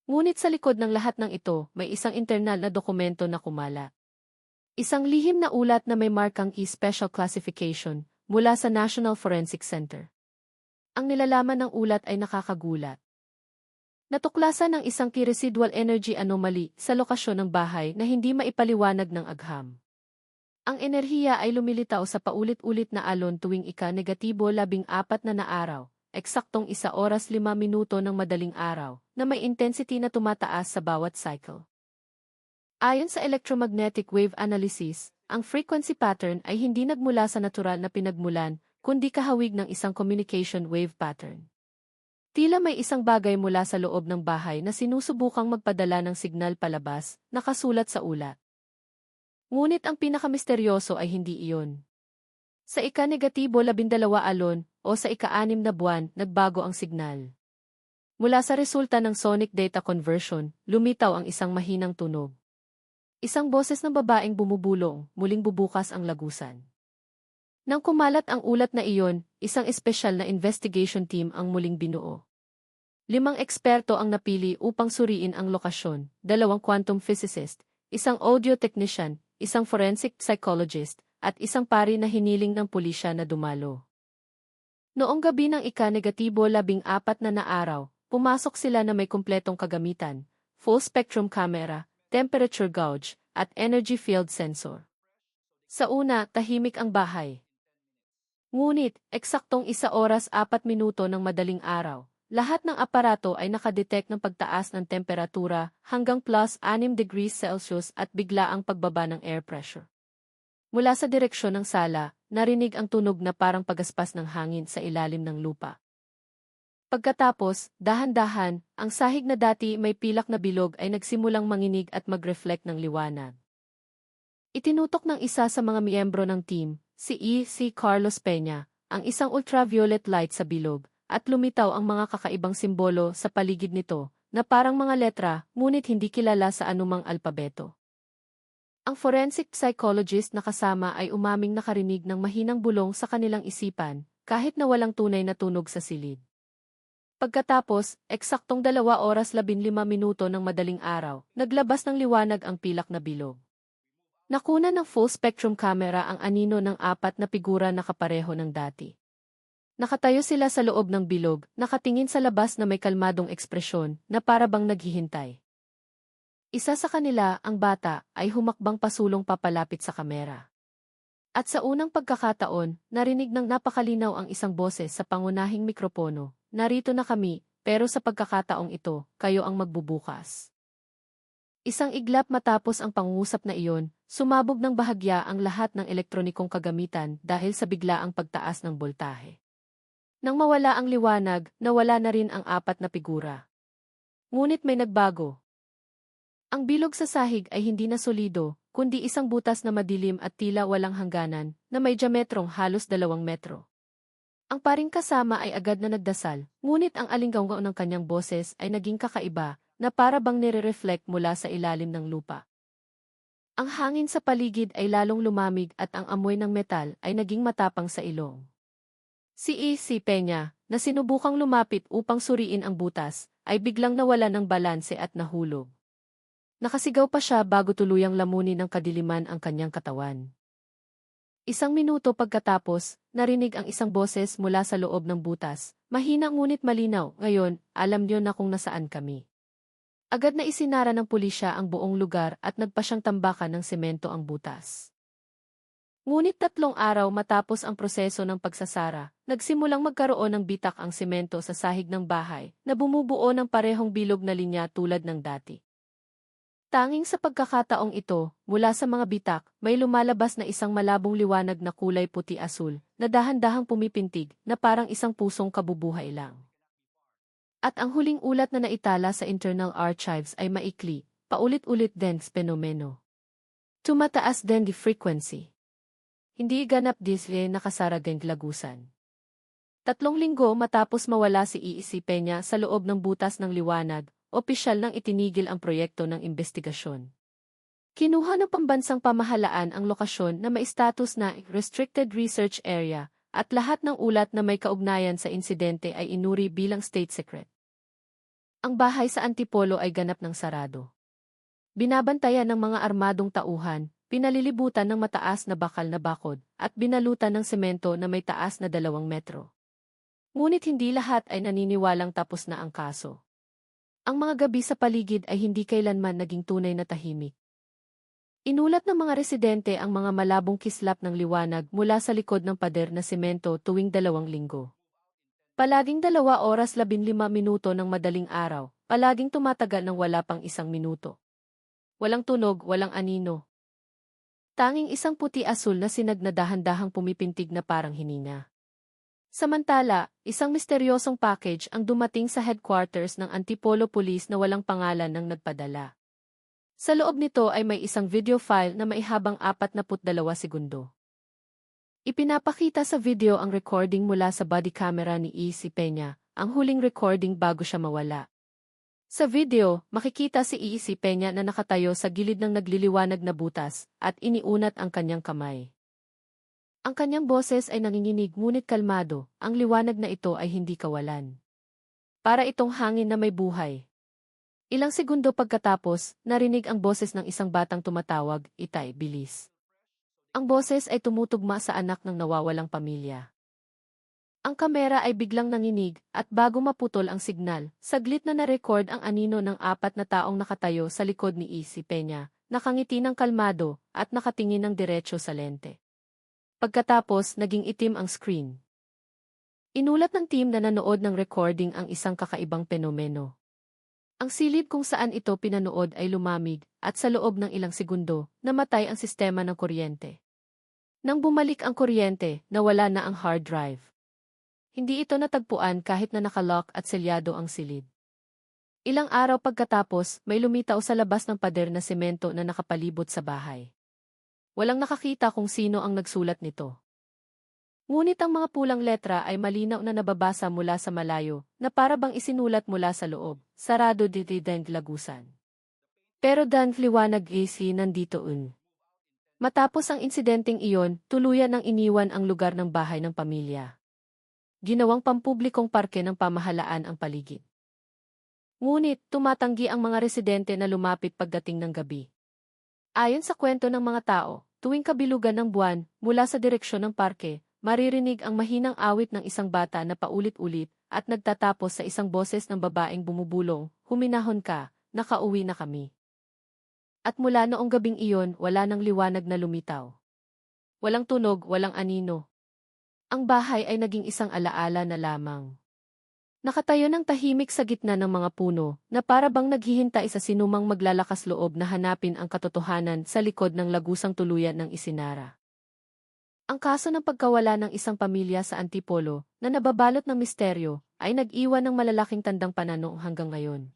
Ngunit sa likod ng lahat ng ito, may isang internal na dokumento na kumalat. Isang lihim na ulat na may markang E-Special Classification mula sa National Forensic Center. Ang nilalaman ng ulat ay nakakagulat. Natuklasan ng isang key residual energy anomaly sa lokasyon ng bahay na hindi maipaliwanag ng agham. Ang enerhiya ay lumilitaw sa paulit-ulit na alon tuwing ika-14 na araw, eksaktong 1 oras 5 minuto ng madaling araw, na may intensity na tumataas sa bawat cycle. Ayon sa electromagnetic wave analysis, ang frequency pattern ay hindi nagmula sa natural na pinagmulan, kundi kahawig ng isang communication wave pattern. Tila may isang bagay mula sa loob ng bahay na sinusubukang magpadala ng signal palabas, nakasulat sa ulat. Ngunit ang pinakamisteryoso ay hindi iyon. Sa ika-12 alon, o sa ika-6 na buwan, nagbago ang signal. Mula sa resulta ng sonic data conversion, lumitaw ang isang mahinang tunog. Isang boses ng babaeng bumubulong, muling bubukas ang lagusan. Nang kumalat ang ulat na iyon, isang espesyal na investigation team ang muling binuo. 5 eksperto ang napili upang suriin ang lokasyon, 2 quantum physicist, isang audio technician, isang forensic psychologist, at isang pari na hiniling ng pulisya na dumalo. Noong gabi ng ika-14 na araw, pumasok sila na may kumpletong kagamitan, full-spectrum camera, temperature gauge, at energy field sensor. Sa una, tahimik ang bahay. Ngunit, eksaktong 1 oras 4 minuto ng madaling araw, lahat ng aparato ay nakadetect ng pagtaas ng temperatura hanggang +6 degrees Celsius at bigla ang pagbaba ng air pressure. Mula sa direksyon ng sala, narinig ang tunog na parang pagaspas ng hangin sa ilalim ng lupa. Pagkatapos, dahan-dahan, ang sahig na dati may pilak na bilog ay nagsimulang manginig at mag-reflect ng liwanag. Itinutok ng isa sa mga miyembro ng team, si E.C. Carlos Peña, ang isang ultraviolet light sa bilog, at lumitaw ang mga kakaibang simbolo sa paligid nito, na parang mga letra, ngunit hindi kilala sa anumang alpabeto. Ang forensic psychologist na kasama ay umaming nakarinig ng mahinang bulong sa kanilang isipan, kahit na walang tunay na tunog sa silid. Pagkatapos, eksaktong 2 oras 15 minuto ng madaling araw, naglabas ng liwanag ang pilak na bilog. Nakuna ng full-spectrum camera ang anino ng 4 na figura na kapareho ng dati. Nakatayo sila sa loob ng bilog, nakatingin sa labas na may kalmadong ekspresyon, na para bang naghihintay. Isa sa kanila, ang bata, ay humakbang pasulong papalapit sa kamera. At sa unang pagkakataon, narinig ng napakalinaw ang isang boses sa pangunahing mikropono, "Narito na kami, pero sa pagkakataong ito, kayo ang magbubukas." Isang iglap matapos ang pangungusap na iyon, sumabog ng bahagya ang lahat ng elektronikong kagamitan dahil sa biglaang pagtaas ng boltahe. Nang mawala ang liwanag, nawala na rin ang 4 na figura. Ngunit may nagbago. Ang bilog sa sahig ay hindi na solido, kundi isang butas na madilim at tila walang hangganan, na may diametrong halos 2 metro. Ang paring kasama ay agad na nagdasal, ngunit ang alinggaw ng kanyang boses ay naging kakaiba, na para bang nire-reflect mula sa ilalim ng lupa. Ang hangin sa paligid ay lalong lumamig at ang amoy ng metal ay naging matapang sa ilong. Si E.C. Peña, na sinubukang lumapit upang suriin ang butas, ay biglang nawala ng balanse at nahulog. Nakasigaw pa siya bago tuluyang lamunin ng kadiliman ang kanyang katawan. Isang minuto pagkatapos, narinig ang isang boses mula sa loob ng butas. Mahina ngunit malinaw, ngayon, alam niyo na kung nasaan kami. Agad na isinara ng pulisya ang buong lugar at nagpa siyang tambakan ng semento ang butas. Ngunit 3 araw matapos ang proseso ng pagsasara, nagsimulang magkaroon ng bitak ang semento sa sahig ng bahay na bumubuo ng parehong bilog na linya tulad ng dati. Tanging sa pagkakataong ito, mula sa mga bitak, may lumalabas na isang malabong liwanag na kulay puti-asul na dahan-dahang pumipintig na parang isang pusong kabubuhay lang. At ang huling ulat na naitala sa internal archives ay maikli, paulit-ulit dengue fenomeno. Tumataas dengue frequency. Hindi ganap disle nakasara dengue lagusan. 3 linggo matapos mawala si E.C. Peña sa loob ng butas ng liwanag, opisyal nang itinigil ang proyekto ng investigasyon. Kinuha ng pambansang pamahalaan ang lokasyon na may status na Restricted Research Area, at lahat ng ulat na may kaugnayan sa insidente ay inuri bilang state secret. Ang bahay sa Antipolo ay ganap ng sarado. Binabantayan ng mga armadong tauhan, pinalilibutan ng mataas na bakal na bakod, at binalutan ng semento na may taas na 2 metro. Ngunit hindi lahat ay naniniwalang tapos na ang kaso. Ang mga gabi sa paligid ay hindi kailanman naging tunay na tahimik. Inulat ng mga residente ang mga malabong kislap ng liwanag mula sa likod ng pader na semento tuwing 2 linggo. Palaging 2 oras 15 minuto ng madaling araw, palaging tumatagal ng wala pang 1 minuto. Walang tunog, walang anino. Tanging isang puti-asul na sinag na dahan-dahang pumipintig na parang hinina. Samantala, isang misteryosong package ang dumating sa headquarters ng Antipolo Police na walang pangalan ng nagpadala. Sa loob nito ay may isang video file na maihabang 42 segundo. Ipinapakita sa video ang recording mula sa body camera ni E.C. Peña, ang huling recording bago siya mawala. Sa video, makikita si E.C. Peña na nakatayo sa gilid ng nagliliwanag na butas at iniunat ang kanyang kamay. Ang kanyang boses ay nanginginig ngunit kalmado, ang liwanag na ito ay hindi kawalan. Para itong hangin na may buhay. Ilang segundo pagkatapos, narinig ang boses ng isang batang tumatawag, "Itay, bilis." Ang boses ay tumutugma sa anak ng nawawalang pamilya. Ang kamera ay biglang nanginig, at bago maputol ang signal, saglit na na-record ang anino ng 4 na taong nakatayo sa likod ni E.C. Peña, nakangiti ng kalmado, at nakatingin ng diretso sa lente. Pagkatapos, naging itim ang screen. Inulat ng team na nanood ng recording ang isang kakaibang penomeno. Ang silid kung saan ito pinanood ay lumamig, at sa loob ng ilang segundo, namatay ang sistema ng kuryente. Nang bumalik ang kuryente, nawala na ang hard drive. Hindi ito natagpuan kahit na nakalock at selyado ang silid. Ilang araw pagkatapos, may lumitaw sa labas ng pader na semento na nakapalibot sa bahay. Walang nakakita kung sino ang nagsulat nito. Ngunit ang mga pulang letra ay malinaw na nababasa mula sa malayo, na para bang isinulat mula sa loob, sarado ditideng lagusan. Pero dan liwanag AC nandito un. Matapos ang insidenteng iyon, tuluyan ang iniwan ang lugar ng bahay ng pamilya. Ginawang pampublikong parke ng pamahalaan ang paligid. Ngunit, tumatanggi ang mga residente na lumapit pagdating ng gabi. Ayon sa kwento ng mga tao, tuwing kabilugan ng buwan, mula sa direksyon ng parke, maririnig ang mahinang awit ng isang bata na paulit-ulit at nagtatapos sa isang boses ng babaeng bumubulong, "Huminahon ka, nakauwi na kami." At mula noong gabing iyon, wala nang liwanag na lumitaw. Walang tunog, walang anino. Ang bahay ay naging isang alaala na lamang. Nakatayo ng tahimik sa gitna ng mga puno, na para bang naghihintay sa sinumang maglalakas loob na hanapin ang katotohanan sa likod ng lagusang tuluyan ng isinara. Ang kaso ng pagkawala ng isang pamilya sa Antipolo, na nababalot ng misteryo, ay nag-iwan ng malalaking tandang pananaw hanggang ngayon.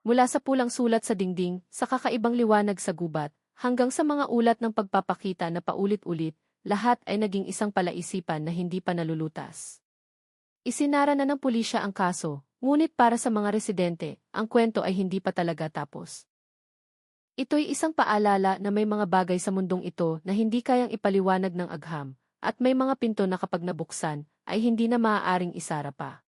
Mula sa pulang sulat sa dingding, sa kakaibang liwanag sa gubat, hanggang sa mga ulat ng pagpapakita na paulit-ulit, lahat ay naging isang palaisipan na hindi pa nalulutas. Isinara na ng pulisya ang kaso, Ngunit para sa mga residente, ang kwento ay hindi pa talaga tapos. Ito'y isang paalala na may mga bagay sa mundong ito na hindi kayang ipaliwanag ng agham, at may mga pinto na kapag nabuksan, ay hindi na maaaring isara pa.